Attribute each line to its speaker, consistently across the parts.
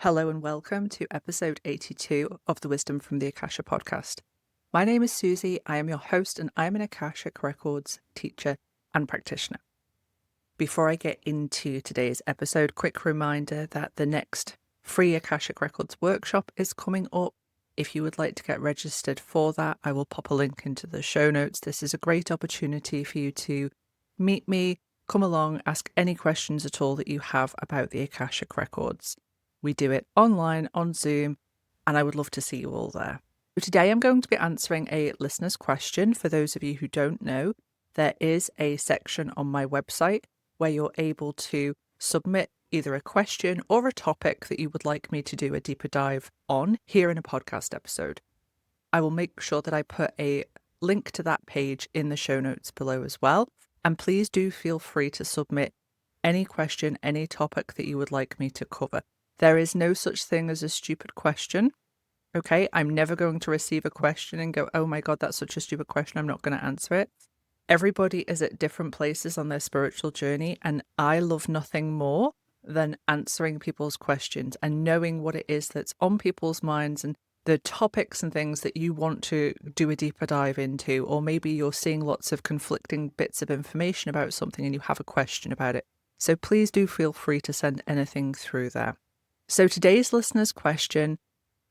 Speaker 1: Hello and welcome to episode 82 of the Wisdom from the Akasha podcast. My name is Suzie, I am your host, and I am an Akashic Records teacher and practitioner. Before I get into today's episode, quick reminder that the next free Akashic Records workshop is coming up. If you would like to get registered for that, I will pop a link into the show notes. This is a great opportunity for you to meet me, come along, ask any questions at all that you have about the Akashic Records. We do it online on Zoom, and I would love to see you all there. Today I'm going to be answering a listener's question. For those of you who don't know, there is a section on my website where you're able to submit either a question or a topic that you would like me to do a deeper dive on here in a podcast episode. I will make sure that I put a link to that page in the show notes below as well. And please do feel free to submit any question, any topic that you would like me to cover. There is no such thing as a stupid question, okay? I'm never going to receive a question and go, oh my God, that's such a stupid question, I'm not going to answer it. Everybody is at different places on their spiritual journey, and I love nothing more than answering people's questions and knowing what it is that's on people's minds and the topics and things that you want to do a deeper dive into, or maybe you're seeing lots of conflicting bits of information about something and you have a question about it. So please do feel free to send anything through there. So today's listener's question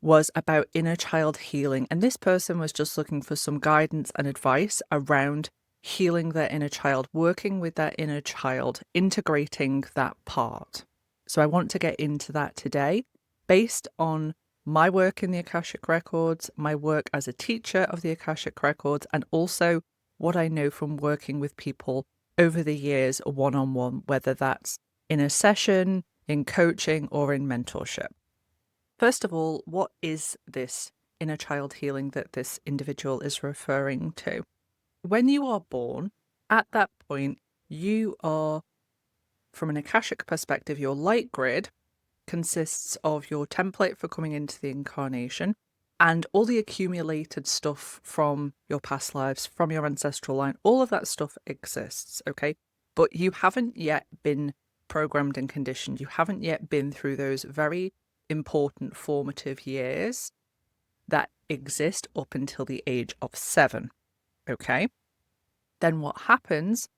Speaker 1: was about inner child healing, and this person was just looking for some guidance and advice around healing their inner child, working with their inner child, integrating that part. So I want to get into that today based on my work in the Akashic Records, my work as a teacher of the Akashic Records, and also what I know from working with people over the years one-on-one, whether that's in a session, in coaching, or in mentorship. First of all, what is this inner child healing that this individual is referring to? When you are born, at that point, you are, from an Akashic perspective, your light grid consists of your template for coming into the incarnation and all the accumulated stuff from your past lives, from your ancestral line. All of that stuff exists, okay? But you haven't yet been programmed and conditioned. You haven't yet been through those very important formative years that exist up until the age of 7, okay? Then what happens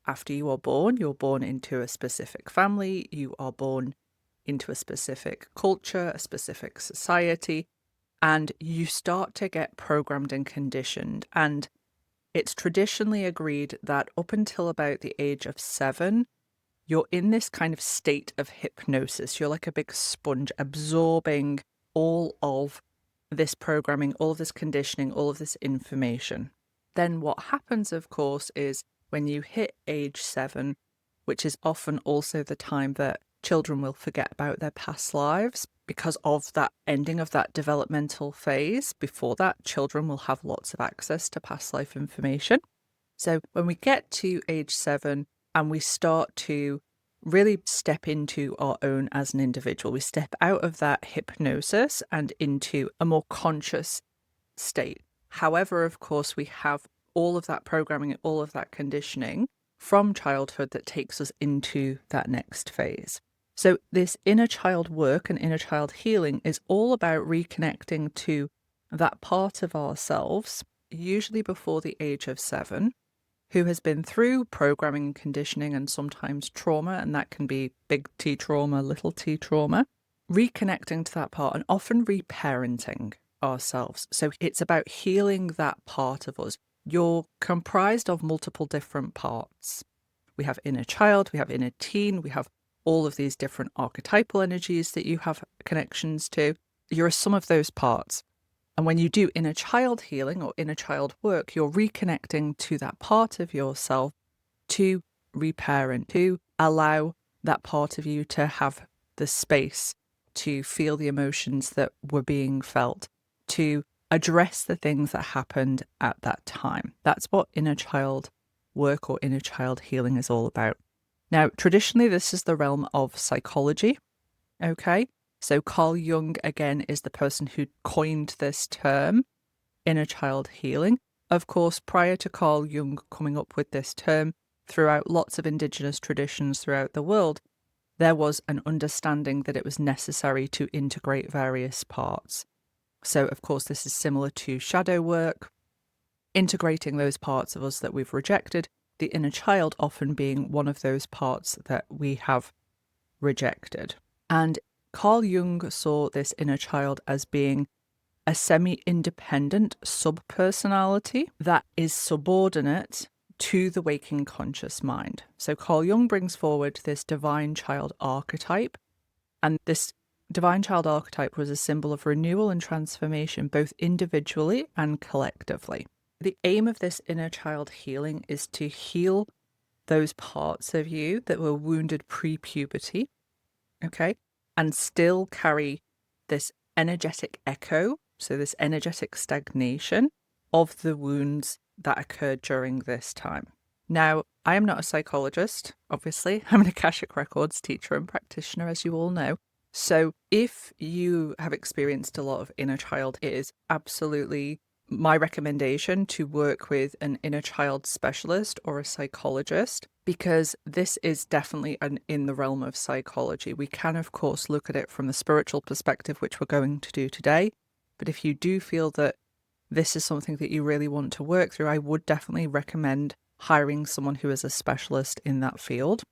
Speaker 1: after you are born? You're born into a specific family, you are born into a specific culture, a specific society, and you start to get programmed and conditioned. And it's traditionally agreed that up until about the age of 7, you're in this kind of state of hypnosis. You're like a big sponge absorbing all of this programming, all of this conditioning, all of this information. Then what happens, of course, is when you hit age 7, which is often also the time that children will forget about their past lives because of that ending of that developmental phase. Before that, children will have lots of access to past life information. So when we get to age 7, and we start to really step into our own as an individual, we step out of that hypnosis and into a more conscious state. However, of course, we have all of that programming, all of that conditioning from childhood that takes us into that next phase. So this inner child work and inner child healing is all about reconnecting to that part of ourselves, usually before the age of 7, who has been through programming and conditioning and sometimes trauma, and that can be big T trauma, little t trauma, reconnecting to that part and often reparenting ourselves. So it's about healing that part of us. You're comprised of multiple different parts. We have inner child, we have inner teen, we have all of these different archetypal energies that you have connections to. You're a sum of those parts. And when you do inner child healing or inner child work, you're reconnecting to that part of yourself to reparent, to allow that part of you to have the space to feel the emotions that were being felt, to address the things that happened at that time. That's what inner child work or inner child healing is all about. Now, traditionally, this is the realm of psychology, okay? So Carl Jung, again, is the person who coined this term, inner child healing. Of course, prior to Carl Jung coming up with this term, throughout lots of indigenous traditions throughout the world, there was an understanding that it was necessary to integrate various parts. So, of course, this is similar to shadow work, integrating those parts of us that we've rejected, the inner child often being one of those parts that we have rejected. And Carl Jung saw this inner child as being a semi-independent subpersonality that is subordinate to the waking conscious mind. So Carl Jung brings forward this divine child archetype, and this divine child archetype was a symbol of renewal and transformation, both individually and collectively. The aim of this inner child healing is to heal those parts of you that were wounded pre-puberty, okay, and still carry this energetic echo, so this energetic stagnation of the wounds that occurred during this time. Now, I am not a psychologist, obviously. I'm an Akashic Records teacher and practitioner, as you all know. So if you have experienced a lot of inner child, it is absolutely my recommendation to work with an inner child specialist or a psychologist, because this is definitely in the realm of psychology. We can, of course, look at it from the spiritual perspective, which we're going to do today. But if you do feel that this is something that you really want to work through, I would definitely recommend hiring someone who is a specialist in that field.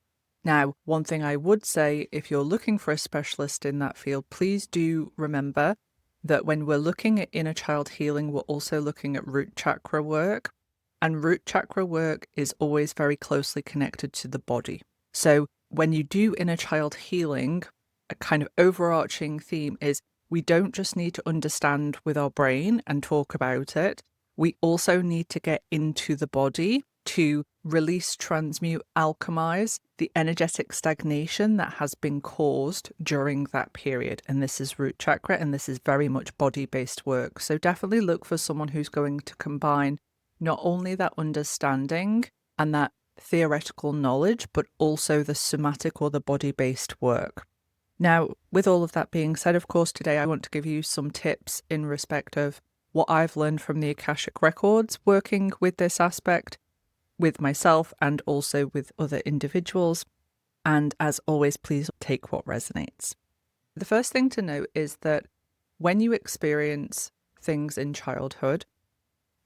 Speaker 1: Now, one thing I would say, if you're looking for a specialist in that field, please do remember that when we're looking at inner child healing, we're also looking at root chakra work. And root chakra work is always very closely connected to the body. So when you do inner child healing, a kind of overarching theme is we don't just need to understand with our brain and talk about it. We also need to get into the body to release, transmute, alchemize the energetic stagnation that has been caused during that period. And this is root chakra, and this is very much body-based work. So definitely look for someone who's going to combine not only that understanding and that theoretical knowledge, but also the somatic or the body-based work. Now, with all of that being said, of course, today I want to give you some tips in respect of what I've learned from the Akashic Records working with this aspect, with myself and also with other individuals. And as always, please take what resonates. The first thing to note is that when you experience things in childhood,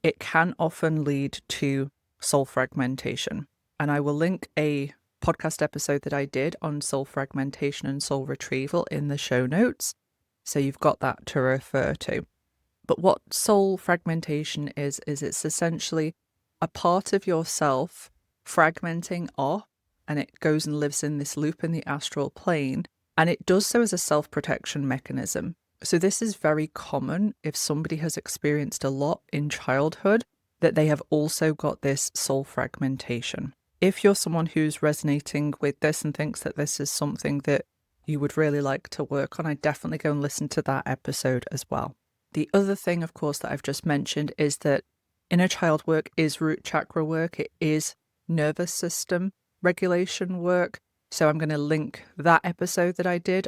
Speaker 1: it can often lead to soul fragmentation. And I will link a podcast episode that I did on soul fragmentation and soul retrieval in the show notes. So you've got that to refer to. But what soul fragmentation is it's essentially a part of yourself fragmenting off, and it goes and lives in this loop in the astral plane, and it does so as a self-protection mechanism. So this is very common if somebody has experienced a lot in childhood, that they have also got this soul fragmentation. If you're someone who's resonating with this and thinks that this is something that you would really like to work on, I definitely go and listen to that episode as well. The other thing, of course, that I've just mentioned is that inner child work is root chakra work. It is nervous system regulation work. So I'm going to link that episode that I did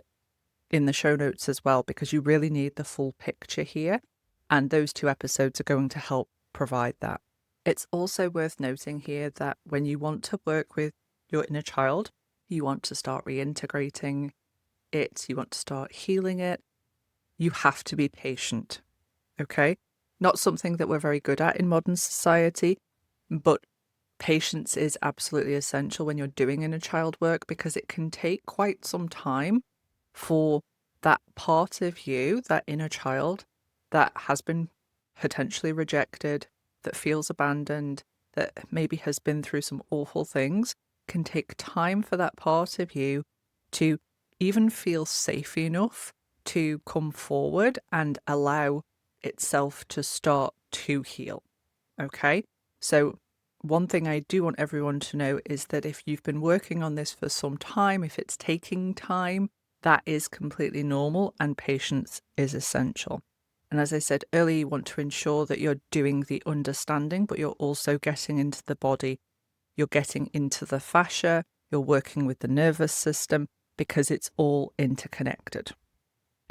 Speaker 1: in the show notes as well, because you really need the full picture here. And those two episodes are going to help provide that. It's also worth noting here that when you want to work with your inner child, you want to start reintegrating it, you want to start healing it, you have to be patient, okay? Not something that we're very good at in modern society, but patience is absolutely essential when you're doing inner child work, because it can take quite some time for that part of you, that inner child, that has been potentially rejected, that feels abandoned, that maybe has been through some awful things, can take time for that part of you to even feel safe enough to come forward and allow itself to start to heal. Okay? So one thing I do want everyone to know is that if you've been working on this for some time, if it's taking time, that is completely normal, and patience is essential. And as I said earlier, you want to ensure that you're doing the understanding, but you're also getting into the body. You're getting into the fascia. You're working with the nervous system, because it's all interconnected.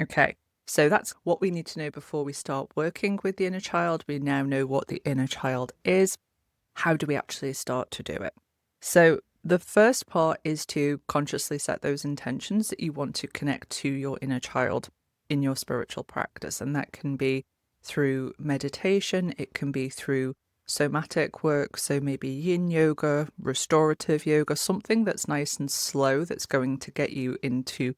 Speaker 1: Okay, so that's what we need to know before we start working with the inner child. We now know what the inner child is. How do we actually start to do it? So The first part is to consciously set those intentions that you want to connect to your inner child in your spiritual practice. And that can be through meditation, it can be through somatic work, so maybe yin yoga, restorative yoga, something that's nice and slow that's going to get you into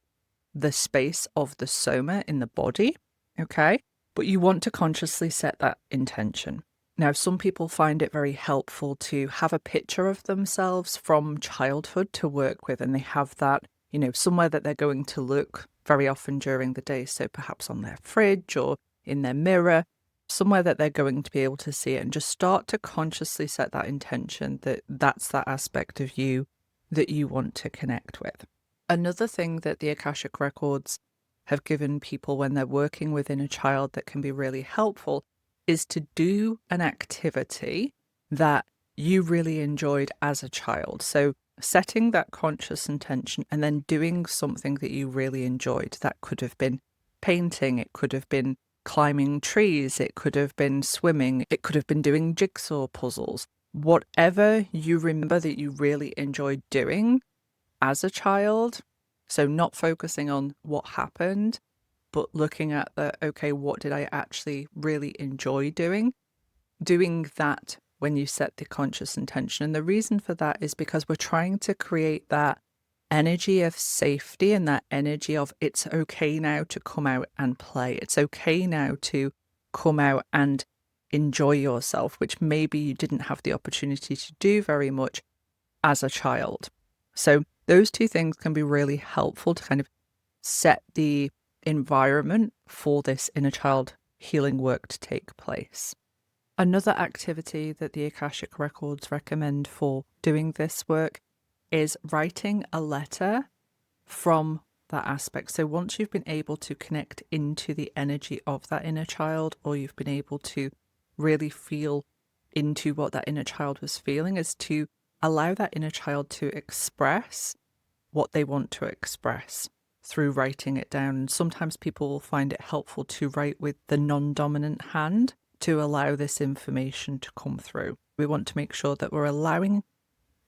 Speaker 1: the space of the soma in the body, okay? But you want to consciously set that intention. Now, some people find it very helpful to have a picture of themselves from childhood to work with, and they have that, somewhere that they're going to look very often during the day. So perhaps on their fridge or in their mirror, somewhere that they're going to be able to see it, and just start to consciously set that intention that that's that aspect of you that you want to connect with. Another thing that the Akashic Records have given people when they're working within a child that can be really helpful is to do an activity that you really enjoyed as a child. So setting that conscious intention and then doing something that you really enjoyed. That could have been painting, it could have been climbing trees, it could have been swimming, it could have been doing jigsaw puzzles. Whatever you remember that you really enjoyed doing as a child, so not focusing on what happened, but looking at okay, what did I actually really enjoy doing? Doing that when you set the conscious intention. And the reason for that is because we're trying to create that energy of safety and that energy of it's okay now to come out and play. It's okay now to come out and enjoy yourself, which maybe you didn't have the opportunity to do very much as a child. So those two things can be really helpful to kind of set the environment for this inner child healing work to take place. Another activity that the Akashic Records recommend for doing this work is writing a letter from that aspect. So once you've been able to connect into the energy of that inner child, or you've been able to really feel into what that inner child was feeling, is to allow that inner child to express what they want to express through writing it down. And sometimes people will find it helpful to write with the non-dominant hand to allow this information to come through. We want to make sure that we're allowing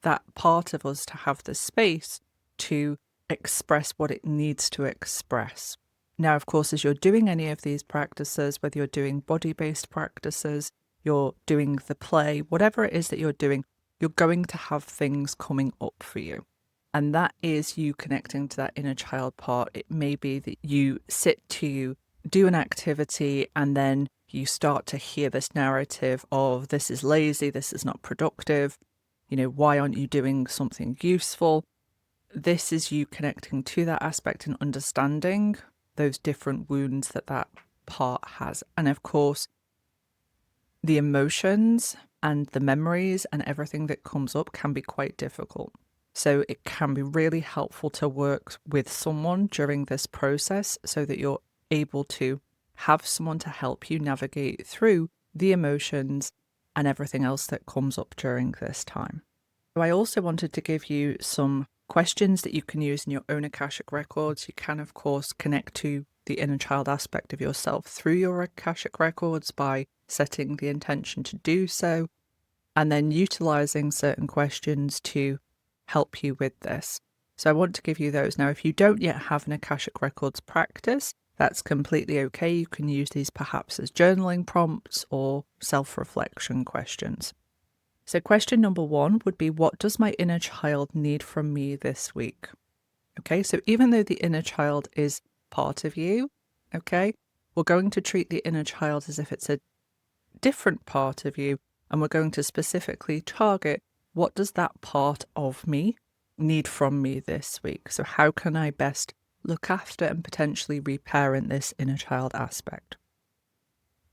Speaker 1: that part of us to have the space to express what it needs to express. Now, of course, as you're doing any of these practices, whether you're doing body-based practices, you're doing the play, whatever it is that you're doing, you're going to have things coming up for you. And that is you connecting to that inner child part. It may be that you sit to do an activity and then you start to hear this narrative of this is lazy, this is not productive, why aren't you doing something useful? This is you connecting to that aspect and understanding those different wounds that that part has. And of course, the emotions and the memories and everything that comes up can be quite difficult. So it can be really helpful to work with someone during this process so that you're able to have someone to help you navigate through the emotions and everything else that comes up during this time. So I also wanted to give you some questions that you can use in your own Akashic Records. You can, of course, connect to the inner child aspect of yourself through your Akashic Records by setting the intention to do so, and then utilizing certain questions to help you with this. So I want to give you those. Now, if you don't yet have an Akashic Records practice, that's completely okay. You can use these perhaps as journaling prompts or self-reflection questions. So question number 1 would be, what does my inner child need from me this week? Okay, so even though the inner child is part of you, okay, we're going to treat the inner child as if it's a different part of you, and we're going to specifically target what does that part of me need from me this week? So how can I best look after and potentially reparent this inner child aspect?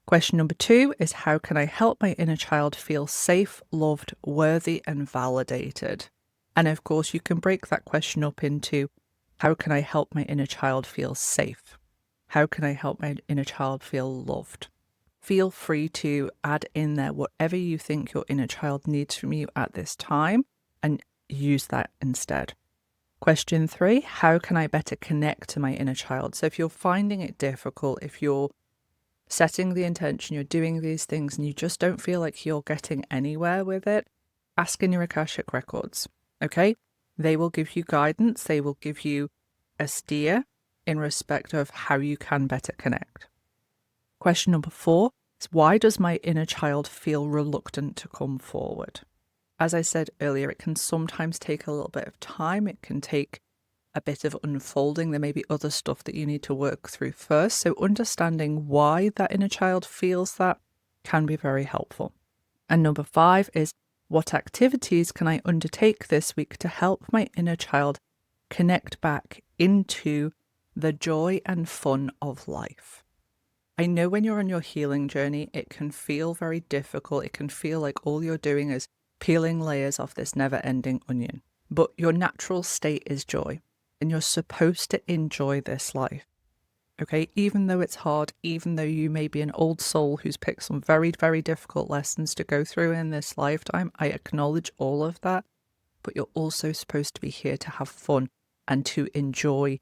Speaker 1: Question number 2 is, how can I help my inner child feel safe, loved, worthy, and validated? And of course, you can break that question up into, how can I help my inner child feel safe? How can I help my inner child feel loved? Feel free to add in there whatever you think your inner child needs from you at this time and use that instead. Question 3, how can I better connect to my inner child? So if you're finding it difficult, if you're setting the intention, you're doing these things and you just don't feel like you're getting anywhere with it, ask in your Akashic Records. Okay? They will give you guidance. They will give you a steer in respect of how you can better connect. Question number 4 is, why does my inner child feel reluctant to come forward? As I said earlier, it can sometimes take a little bit of time. It can take a bit of unfolding. There may be other stuff that you need to work through first. So understanding why that inner child feels that can be very helpful. And number 5 is, what activities can I undertake this week to help my inner child connect back into the joy and fun of life? I know when you're on your healing journey, it can feel very difficult. It can feel like all you're doing is peeling layers off this never-ending onion. But your natural state is joy, and you're supposed to enjoy this life. Okay, even though it's hard, even though you may be an old soul who's picked some very, very difficult lessons to go through in this lifetime, I acknowledge all of that, but you're also supposed to be here to have fun and to enjoy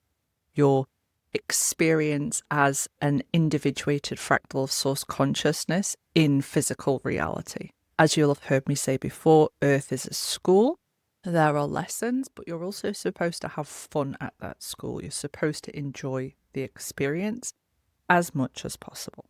Speaker 1: your experience as an individuated fractal of source consciousness in physical reality. As you'll have heard me say before, Earth is a school. There are lessons, but you're also supposed to have fun at that school. You're supposed to enjoy the experience as much as possible.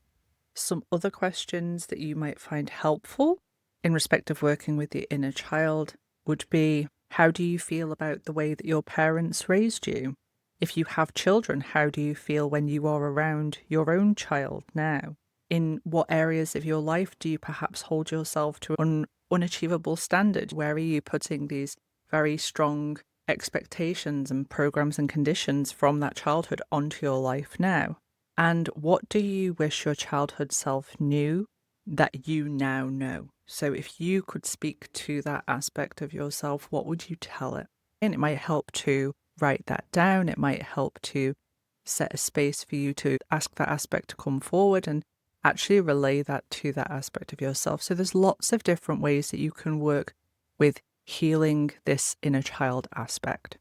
Speaker 1: Some other questions that you might find helpful in respect of working with the inner child would be, how do you feel about the way that your parents raised you? If you have children, how do you feel when you are around your own child now? In what areas of your life do you perhaps hold yourself to an unachievable standard? Where are you putting these very strong expectations and programs and conditions from that childhood onto your life now? And what do you wish your childhood self knew that you now know? So if you could speak to that aspect of yourself, what would you tell it? And it might help to write that down. It might help to set a space for you to ask that aspect to come forward and actually relay that to that aspect of yourself. So there's lots of different ways that you can work with healing this inner child aspect.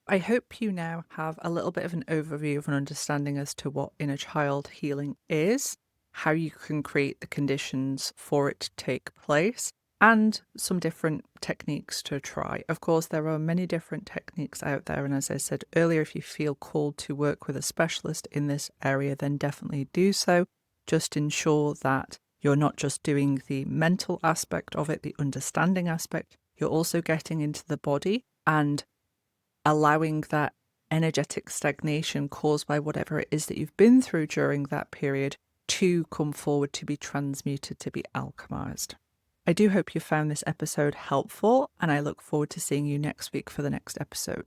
Speaker 1: I hope you now have a little bit of an overview of an understanding as to what inner child healing is, how you can create the conditions for it to take place, and some different techniques to try. Of course, there are many different techniques out there, and as I said earlier, if you feel called to work with a specialist in this area, then definitely do so. Just ensure that you're not just doing the mental aspect of it, the understanding aspect, you're also getting into the body and allowing that energetic stagnation caused by whatever it is that you've been through during that period to come forward, to be transmuted, to be alchemized. I do hope you found this episode helpful, and I look forward to seeing you next week for the next episode.